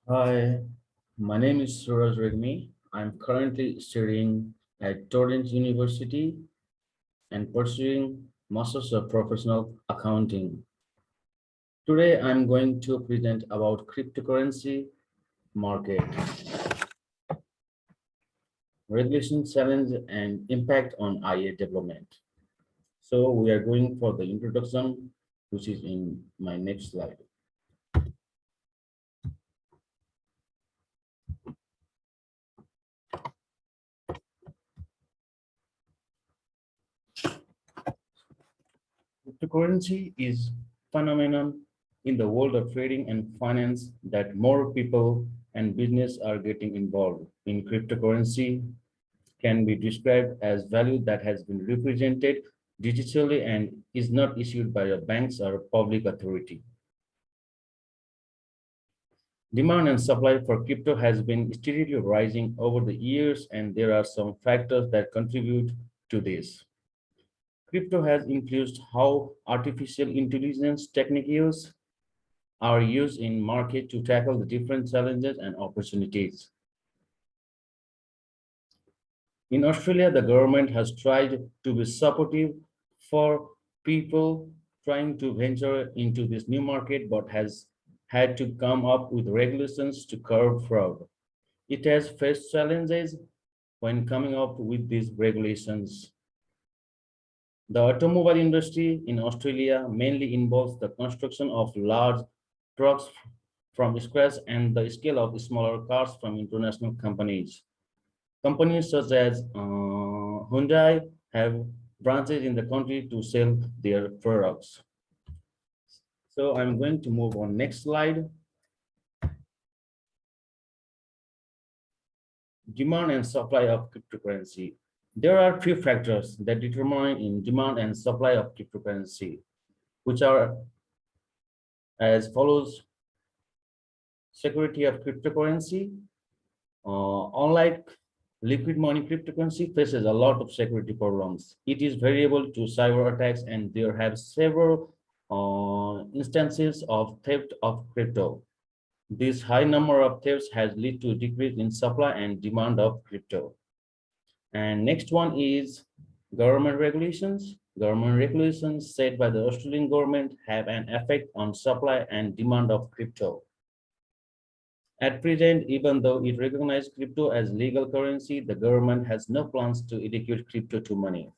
Hi, my name is Suraj Regmi. I'm currently studying at Torrance University and pursuing Masters of Professional Accounting. Today, I'm going to present about cryptocurrency market, regulation challenge and impact on IA development. So we are going for the introduction, which is in my next slide. Cryptocurrency is phenomenon in the world of trading and finance that more people and business are getting involved in. Cryptocurrency can be described as value that has been represented digitally and is not issued by a banks or a public authority. Demand and supply for crypto has been steadily rising over the years, and there are some factors that contribute to this. Crypto has influenced how artificial intelligence techniques are used in market to tackle the different challenges and opportunities. In Australia, the government has tried to be supportive for people trying to venture into this new market, but has had to come up with regulations to curb fraud. It has faced challenges when coming up with these regulations. The automobile industry in Australia mainly involves the construction of large trucks from scratch and the scale of smaller cars from international companies. Companies such as Hyundai have branches in the country to sell their products. So I'm going to move on next slide. Demand and supply of cryptocurrency. There are few factors that determine in demand and supply of cryptocurrency, which are as follows: security of cryptocurrency. Unlike liquid money, cryptocurrency faces a lot of security problems. It is variable to cyber attacks, and there have several instances of theft of crypto. This high number of thefts has led to a decrease in supply and demand of crypto. And next one is government regulations. Government regulations set by the Australian government have an effect on supply and demand of crypto. At present, even though it recognizes crypto as legal currency, the government has no plans to educate crypto to money.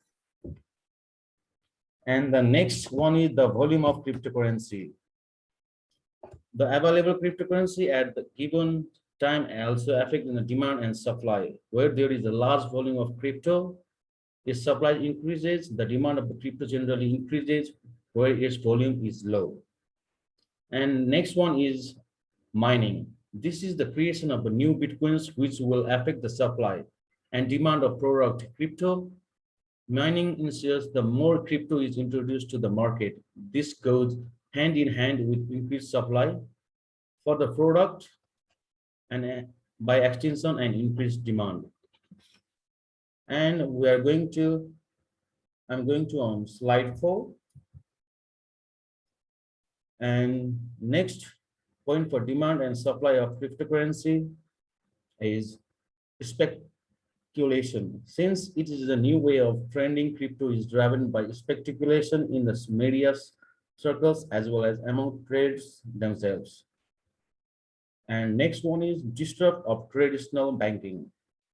And the next one is the volume of cryptocurrency. The available cryptocurrency at the given time also affect the demand and supply. Where there is a large volume of crypto, its supply increases, the demand of the crypto generally increases where its volume is low. And next one is mining. This is the creation of the new Bitcoins, which will affect the supply and demand of product crypto. Mining ensures the more crypto is introduced to the market. This goes hand in hand with increased supply for the product and by extension and increased demand. And I'm going to on slide 4. And next point for demand and supply of cryptocurrency is speculation. Since it is a new way of trending, crypto is driven by speculation in the media circles as well as among traders themselves. And next one is disrupt of traditional banking.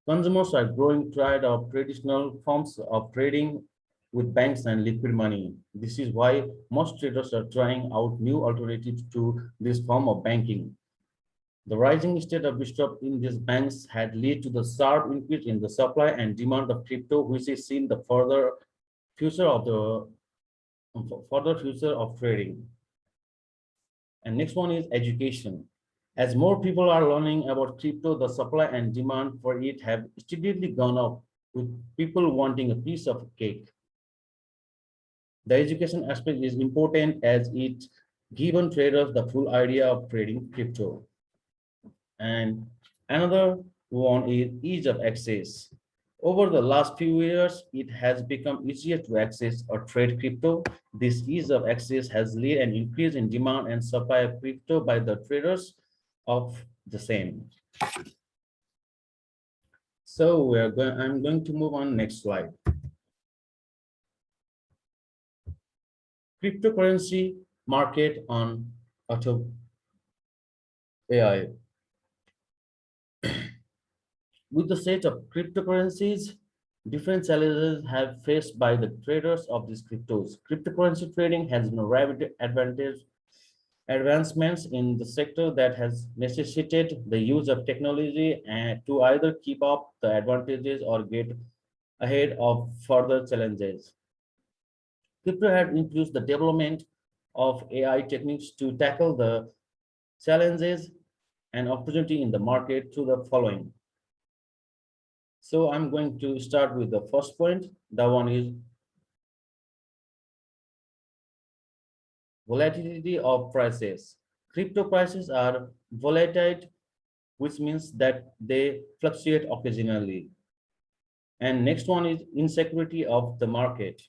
Consumers are growing tired of traditional forms of trading with banks and liquid money. This is why most traders are trying out new alternatives to this form of banking. The rising state of distrust in these banks had led to the sharp increase in the supply and demand of crypto, which is seen the future of further future of trading. And next one is education. As more people are learning about crypto, the supply and demand for it have steadily gone up, with people wanting a piece of cake. The education aspect is important as it gives traders the full idea of trading crypto. And another one is ease of access. Over the last few years, it has become easier to access or trade crypto. This ease of access has led an increase in demand and supply of crypto by the traders. of the same. So I'm going to move on next slide. Cryptocurrency market on auto AI. With the set of cryptocurrencies, different challenges have faced by the traders of these cryptos. Cryptocurrency trading has no rapid advancements in the sector that has necessitated the use of technology and to either keep up the advantages or get ahead of further challenges. Crypto had introduced the development of AI techniques to tackle the challenges and opportunity in the market through the following. So I'm going to start with the first point. The one is volatility of prices. Crypto prices are volatile, which means that they fluctuate occasionally. And next one is insecurity of the market.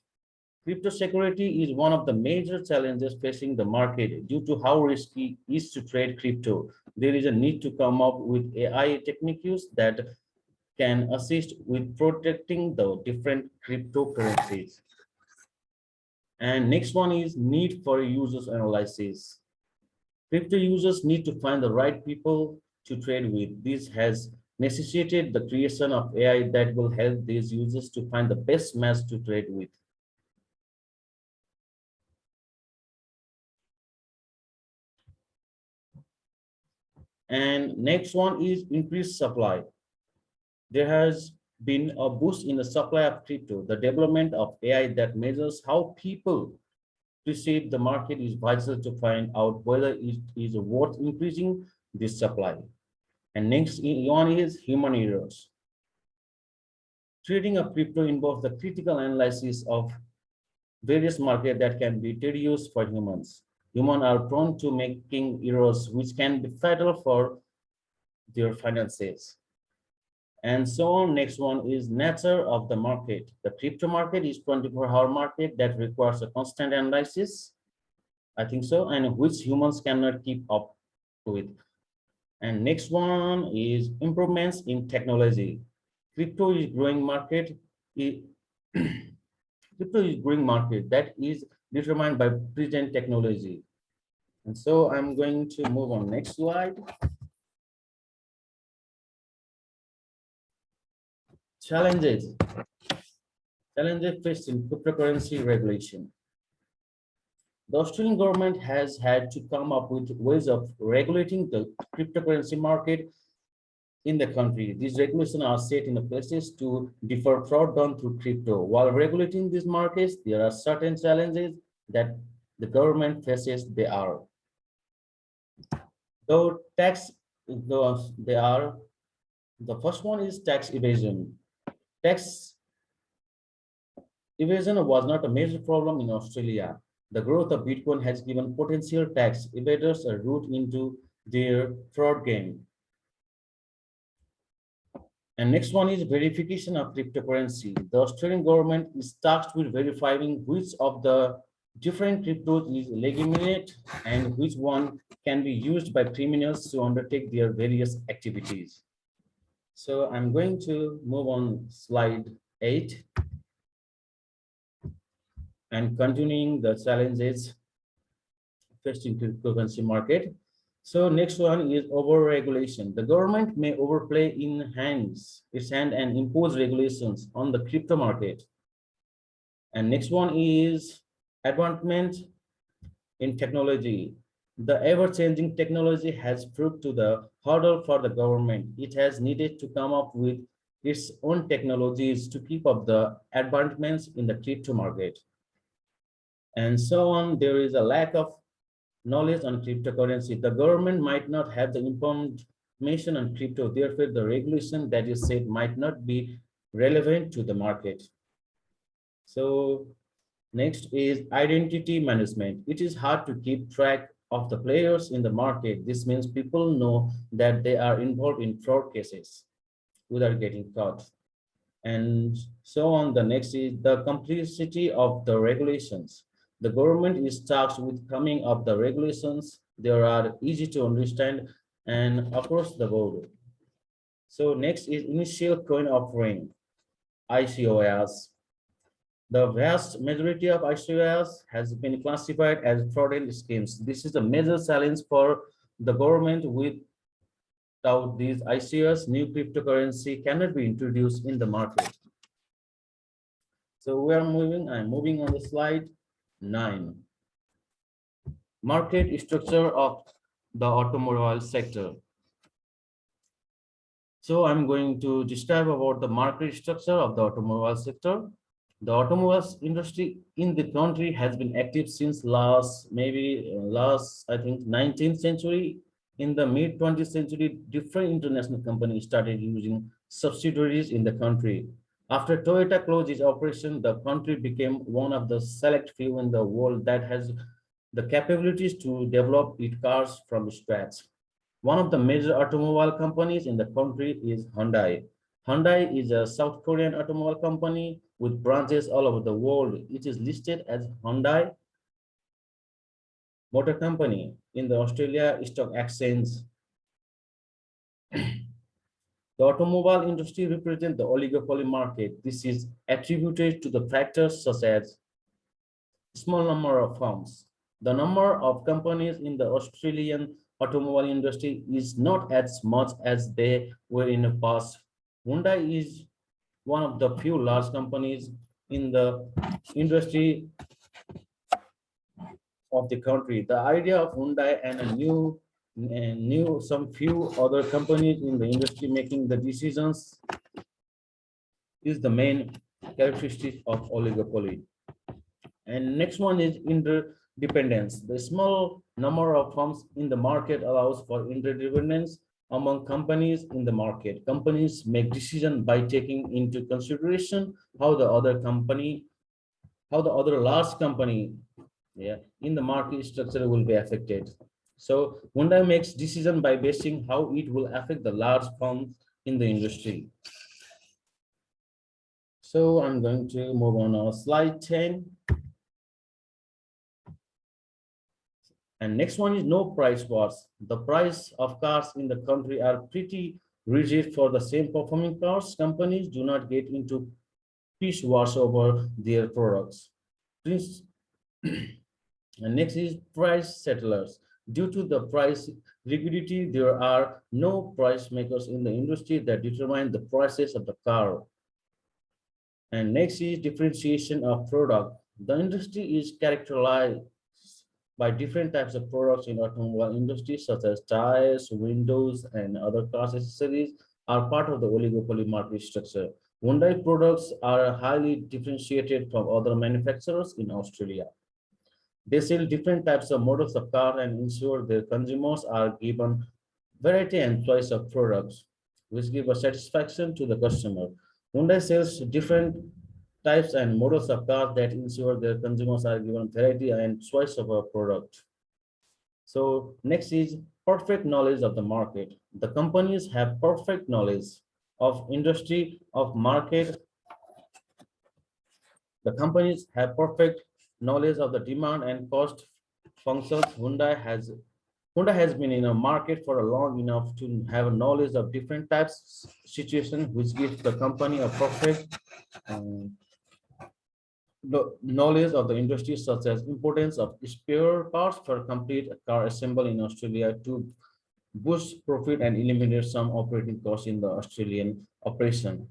Crypto security is one of the major challenges facing the market due to how risky it is to trade crypto. There is a need to come up with AI techniques that can assist with protecting the different cryptocurrencies. And next one is need for users analysis. Crypto users need to find the right people to trade with. This has necessitated the creation of AI that will help these users to find the best match to trade with. And next one is increased supply. There has been a boost in the supply of crypto. The development of AI that measures how people perceive the market is vital to find out whether it is worth increasing this supply. And next one is human errors. Trading of crypto involves the critical analysis of various markets that can be tedious for humans. Humans are prone to making errors which can be fatal for their finances. And so on. Next one is nature of the market. The crypto market is 24-hour market that requires a constant analysis, I think so, and which humans cannot keep up with. And next one is improvements in technology. Crypto is growing market. Crypto is growing market that is determined by present technology. And so I'm going to move on next slide. Challenges. Challenges faced in cryptocurrency regulation. The Australian government has had to come up with ways of regulating the cryptocurrency market in the country. These regulations are set in the places to defer fraud done through crypto. While regulating these markets, there are certain challenges that the government faces. Though tax, they are, the first one is tax evasion. Tax evasion was not a major problem in Australia. The growth of Bitcoin has given potential tax evaders a route into their fraud game. And next one is verification of cryptocurrency. The Australian government is tasked with verifying which of the different cryptos is legitimate and which one can be used by criminals to undertake their various activities. So I'm going to move on slide 8 and continuing the challenges faced in cryptocurrency market. So next one is over-regulation. The government may overplay its hand and impose regulations on the crypto market. And next one is advancement in technology. The ever-changing technology has proved to the hurdle for the government. It has needed to come up with its own technologies to keep up the advancements in the crypto market. And so on, there is a lack of knowledge on cryptocurrency. The government might not have the information on crypto, therefore the regulation that is set might not be relevant to the market. So next is identity management. It is hard to keep track of the players in the market. This means people know that they are involved in fraud cases without getting caught. And so on. The next is the complexity of the regulations. The government is tasked with coming up the regulations. They are easy to understand and across the board. So next is initial coin offering, ICOs. The vast majority of ICOs has been classified as fraudulent schemes. This is a major challenge for the government. Without these ICOs, new cryptocurrency cannot be introduced in the market. So I'm moving on the slide 9. Market structure of the automobile sector. So I'm going to describe about the market structure of the automobile sector. The automobiles industry in the country has been active since last I think 19th century. In the mid 20th century, different international companies started using subsidiaries in the country. After Toyota closed its operation, the country became one of the select few in the world that has the capabilities to develop its cars from scratch. One of the major automobile companies in the country is Hyundai. Hyundai is a South Korean automobile company with branches all over the world. It is listed as Hyundai Motor Company in the Australia Stock Exchange. The automobile industry represents the oligopoly market. This is attributed to the factors such as small number of firms. The number of companies in the Australian automobile industry is not as much as they were in the past. Hyundai is one of the few large companies in the industry of the country. The idea of Hyundai and some few other companies in the industry making the decisions is the main characteristic of oligopoly. And next one is interdependence. The small number of firms in the market allows for interdependence among companies in the market. Companies make decisions by taking into consideration how the other large company, yeah, in the market structure will be affected. So Hyundai makes decision by basing how it will affect the large firms in the industry. So I'm going to move on our slide 10. And next one is no price wars. The price of cars in the country are pretty rigid for the same performing cars. Companies do not get into price wars over their products. And next is price settlers. Due to the price rigidity, there are no price makers in the industry that determine the prices of the car. And next is differentiation of product. The industry is characterized by different types of products in automobile industry, such as tires, windows, and other car accessories are part of the oligopoly market structure. Hyundai products are highly differentiated from other manufacturers in Australia. They sell different types of models of car and ensure their consumers are given variety and choice of products, which give a satisfaction to the customer. Hyundai sells different types and models of cars that ensure their consumers are given variety and choice of a product. So next is perfect knowledge of the market. The companies have perfect knowledge of industry, of market. The companies have perfect knowledge of the demand and cost functions. Hyundai has been in a market for a long enough to have a knowledge of different types situations, which gives the company a perfect um, knowledge of the industry, such as importance of spare parts for complete car assembly in Australia to boost profit and eliminate some operating costs in the Australian operation.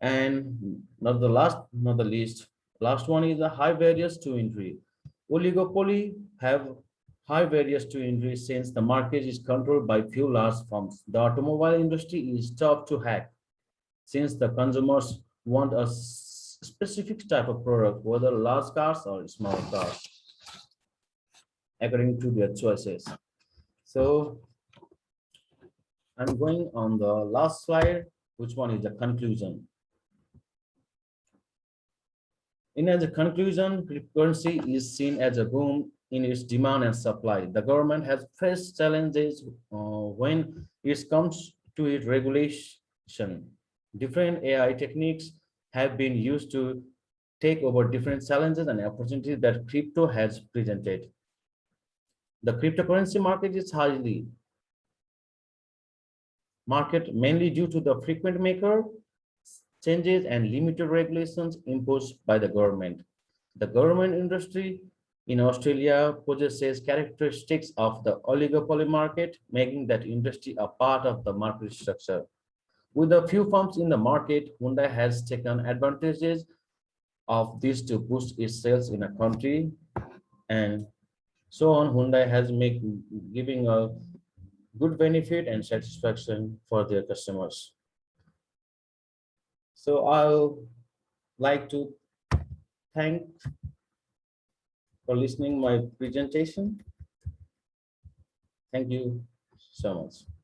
And not the least, last one is the high barriers to entry. Oligopoly have high barriers to entry since the market is controlled by few large firms. The automobile industry is tough to hack since the consumers want a specific type of product, whether large cars or small cars, according to their choices. So I'm going on the last slide, which one is the conclusion. In as a conclusion, cryptocurrency is seen as a boom in its demand and supply. The government has faced challenges when it comes to its regulation. Different AI techniques have been used to take over different challenges and opportunities that crypto has presented. The cryptocurrency market is highly market, mainly due to the frequent maker changes and limited regulations imposed by the government. The government industry in Australia possesses characteristics of the oligopoly market, making that industry a part of the market structure. With a few firms in the market, Hyundai has taken advantages of this to boost its sales in a country, and so on. Hyundai has made giving a good benefit and satisfaction for their customers. So I'll like to thank for listening my presentation. Thank you so much.